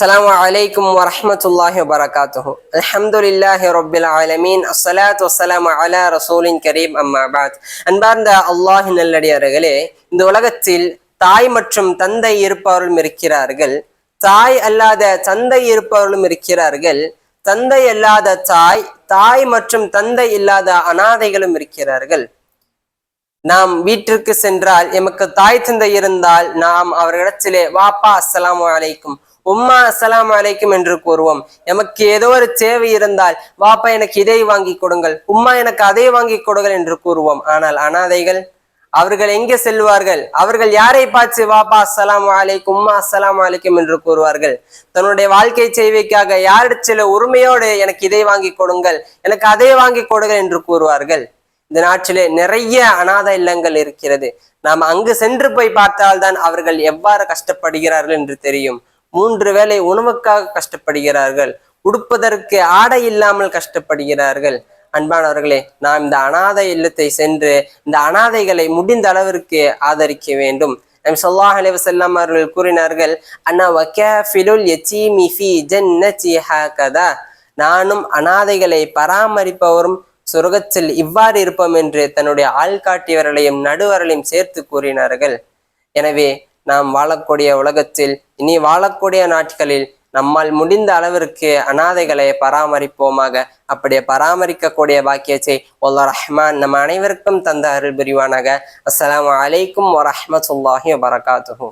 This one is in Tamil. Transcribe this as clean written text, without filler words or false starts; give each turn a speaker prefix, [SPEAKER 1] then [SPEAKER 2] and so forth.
[SPEAKER 1] السلام عليكم ورحمة الله وبركاته. الحمد لله رب العالمين. الصلاة والسلام على رسول كريم أما بعد. அன்பார்ந்த அல்லாஹ்வின் நல்லடியார்களே, இந்த உலகத்தில் தாய் மற்றும் தந்தை இருப்பவர்களும் இருக்கிறார்கள், தாய் அல்லாத தந்தை இருப்பவர்களும் இருக்கிறார்கள், தந்தை அல்லாத தாய், தாய் மற்றும் தந்தை இல்லாத அனாதைகளும் இருக்கிறார்கள். நாம் வீட்டிற்கு சென்றால் எமக்கு தாய் தந்தை இருந்தால் நாம் அவர்களிடத்திலே வாப்பா அஸ்ஸலாமு அலைக்கும், உம்மா அஸ்ஸலாமு அலைக்கும் என்று கூறுவோம். எமக்கு ஏதோ ஒரு தேவை இருந்தால் வாப்பா எனக்கு இதை வாங்கி கொடுங்கள், உம்மா எனக்கு அதை வாங்கி கொடுங்கள் என்று கூறுவோம். ஆனால் அனாதைகள், அவர்கள் எங்கே செல்வார்கள்? அவர்கள் யாரை பார்த்து வாப்பா அஸ்ஸலாமு அலைக்கும், உம்மா அஸ்ஸலாமு அலைக்கும் என்று கூறுவார்கள்? தன்னுடைய வாழ்க்கை சேவைக்காக யாரிடத்தில உரிமையோடு எனக்கு இதை வாங்கி கொடுங்கள், எனக்கு அதை வாங்கி கொடுங்கள் என்று கூறுவார்கள். இந்த நாட்டிலே நிறைய அநாத இல்லங்கள் இருக்கிறது. நாம் அங்கு சென்று போய் பார்த்தால்தான் அவர்கள் எவ்வாறு கஷ்டப்படுகிறார்கள் என்று தெரியும். 3 வேளை உணவுக்காக கஷ்டப்படுகிறார்கள், உடுப்பதற்கு ஆடை இல்லாமல் கஷ்டப்படுகிறார்கள். அன்பானவர்களே, நாம் இந்த அநாதை இல்லத்தை சென்று இந்த அநாதைகளை முடிந்த அளவிற்கு ஆதரிக்க வேண்டும். நபி ஸல்லல்லாஹு அலைஹி வஸல்லம் அவர்கள் கூறினார்கள், அன்னா வகாஃபிலுல் யதீமி ஃபீ ஜன்னதி ஹகதா, நானும் அநாதைகளை பராமரிப்பவரும் சொர்க்கத்தில் இவ்வாறு இருப்போம் என்று தன்னுடைய ஆள்காட்டியவர்களையும் நடுவர்களையும் சேர்த்து கூறினார்கள். எனவே நாம் வாழக்கூடிய உலகத்தில், இனி வாழக்கூடிய நாட்களில் நம்மால் முடிந்த அளவிற்கு அநாதைகளை பராமரிப்போமாக. அப்படியே பராமரிக்கக்கூடிய பாக்கியத்தை அல்லாஹ் ரஹ்மான் நம் அனைவருக்கும் தந்த அருள் புரிவானாக. அஸ்ஸலாமு அலைக்கும் வரஹ்மத்துல்லாஹி வபரகாத்துஹு.